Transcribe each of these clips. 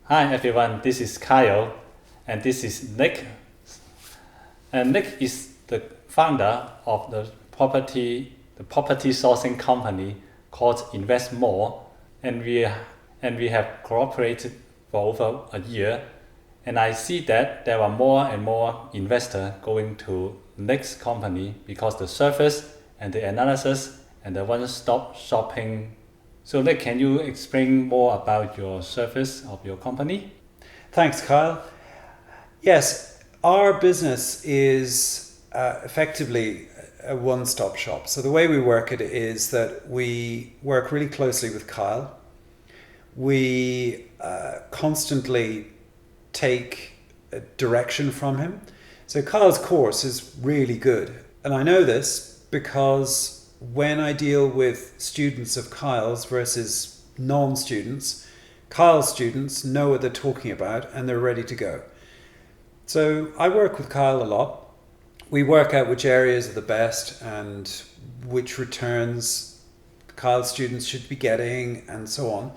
Hi everyone, this is Kyle, and this is Nick. And Nick is the founder of the property sourcing company called Invesmore, and we have cooperated for over a year. And I see that there are more and more investors going to Nick's company because the service and the analysis and the one-stop shopping. So Nick, can you explain more about your service of your company? Thanks, Kyle. Yes, our business is effectively a one-stop shop. So the way we work it is that we work really closely with Kyle. We constantly take a direction from him. So Kyle's course is really good. And I know this because when I deal with students of Kyle's versus non-students, Kyle's students know what they're talking about and they're ready to go. So I work with Kyle a lot. We work out which areas are the best and which returns Kyle's students should be getting and so on.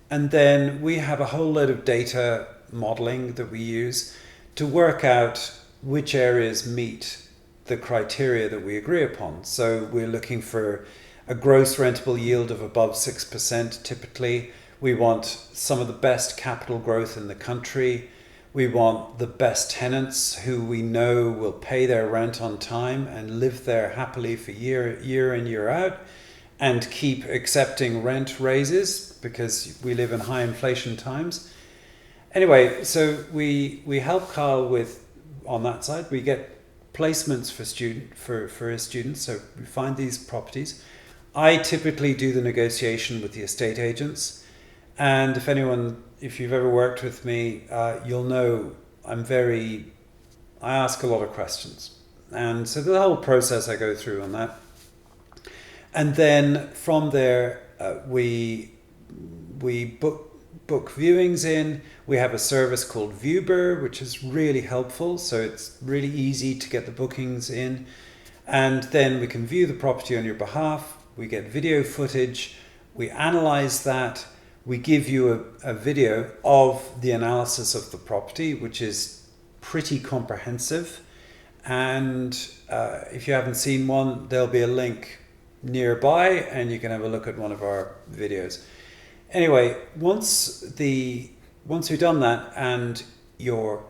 And then we have a whole load of data modeling that we use to work out which areas meet the criteria that we agree upon. So we're looking for a gross rentable yield of above 6% typically. We want some of the best capital growth in the country. We want the best tenants who we know will pay their rent on time and live there happily for year in, year out, and keep accepting rent raises because we live in high inflation times. Anyway, so we help Kyle with on that side. We get placements for his students. So we find these properties. I typically do the negotiation with the estate agents. And if you've ever worked with me, you'll know I ask a lot of questions. And so the whole process I go through on that. And then from there, we book viewings in. We have a service called Viewber, which is really helpful. So it's really easy to get the bookings in. And then we can view the property on your behalf. We get video footage. We analyze that. We give you a video of the analysis of the property, which is pretty comprehensive. And if you haven't seen one, there'll be a link nearby and you can have a look at one of our videos. Anyway, once we've done that and you're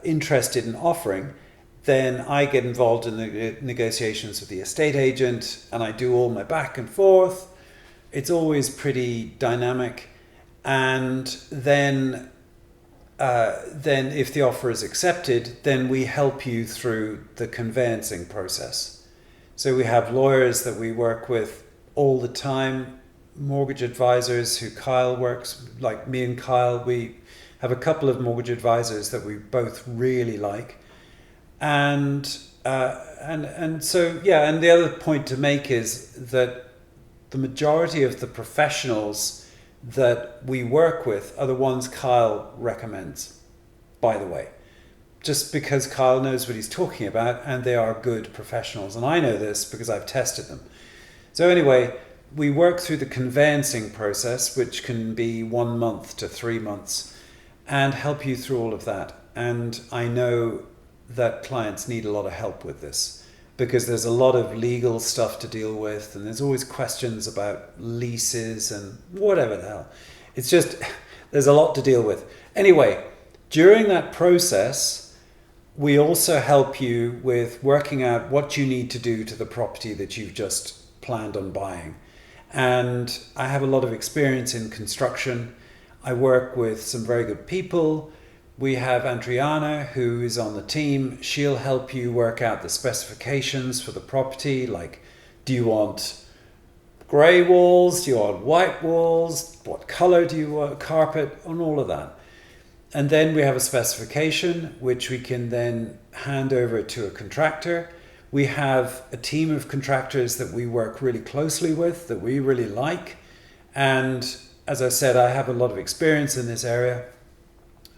interested in offering, then I get involved in the negotiations with the estate agent and I do all my back and forth. It's always pretty dynamic. And then if the offer is accepted, then we help you through the conveyancing process. So we have lawyers that we work with all the time, mortgage advisors who Kyle works, like me and Kyle, we have a couple of mortgage advisors that we both really like. And so, yeah, and the other point to make is that the majority of the professionals that we work with are the ones Kyle recommends, by the way, just because Kyle knows what he's talking about and they are good professionals. And I know this because I've tested them. So anyway, we work through the conveyancing process, which can be 1 month to 3 months, and help you through all of that. And I know that clients need a lot of help with this because there's a lot of legal stuff to deal with and there's always questions about leases and whatever the hell. It's just, there's a lot to deal with. Anyway, during that process, we also help you with working out what you need to do to the property that you've just planned on buying. And I have a lot of experience in construction. I work with some very good people. We have Adriana, who is on the team. She'll help you work out the specifications for the property. Like, do you want grey walls? Do you want white walls? What color do you want? Carpet? And all of that. And then we have a specification, which we can then hand over to a contractor. We have a team of contractors that we work really closely with, that we really like. And as I said, I have a lot of experience in this area.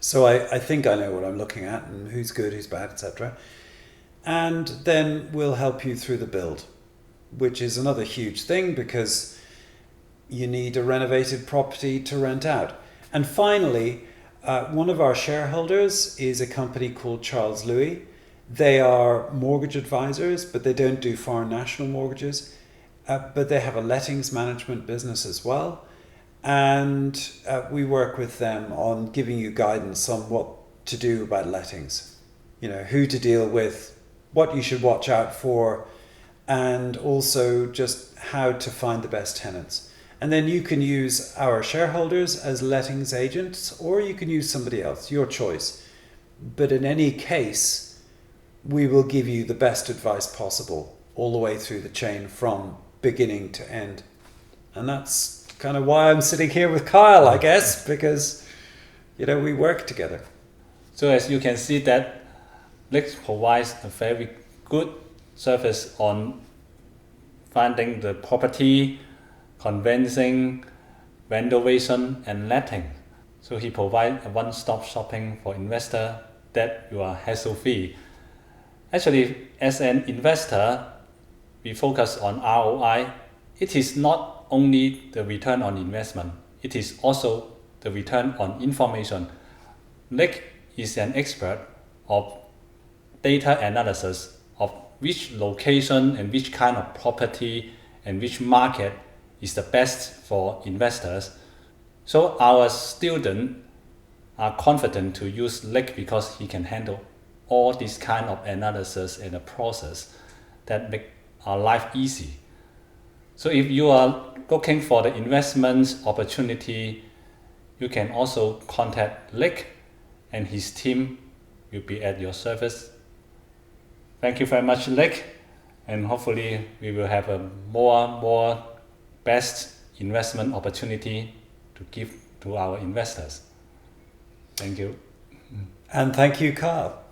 So I think I know what I'm looking at and who's good, who's bad, etc. And then we'll help you through the build, which is another huge thing because you need a renovated property to rent out. And finally, One of our shareholders is a company called Charles Louis. They are mortgage advisors, but they don't do foreign national mortgages. But they have a lettings management business as well. And we work with them on giving you guidance on what to do about lettings. You know, who to deal with, what you should watch out for, and also just how to find the best tenants. And then you can use our shareholders as lettings agents, or you can use somebody else, your choice. But in any case, we will give you the best advice possible all the way through the chain from beginning to end. And that's kind of why I'm sitting here with Kyle, I guess, because, you know, we work together. So as you can see that Lick provides a very good service on finding the property, conveyancing, renovation, and letting. So he provides a one-stop shopping for investor that you are hassle-free. Actually, as an investor, we focus on ROI. It is not only the return on investment, it is also the return on information. Lick is an expert of data analysis of which location and which kind of property and which market is the best for investors. So our students are confident to use Lick because he can handle all this kind of analysis and a process that make our life easy. So if you are looking for the investment opportunity, you can also contact Lick and his team will be at your service. Thank you very much, Lick, and hopefully we will have a more best investment opportunity to give to our investors. Thank you. And thank you, Kyle.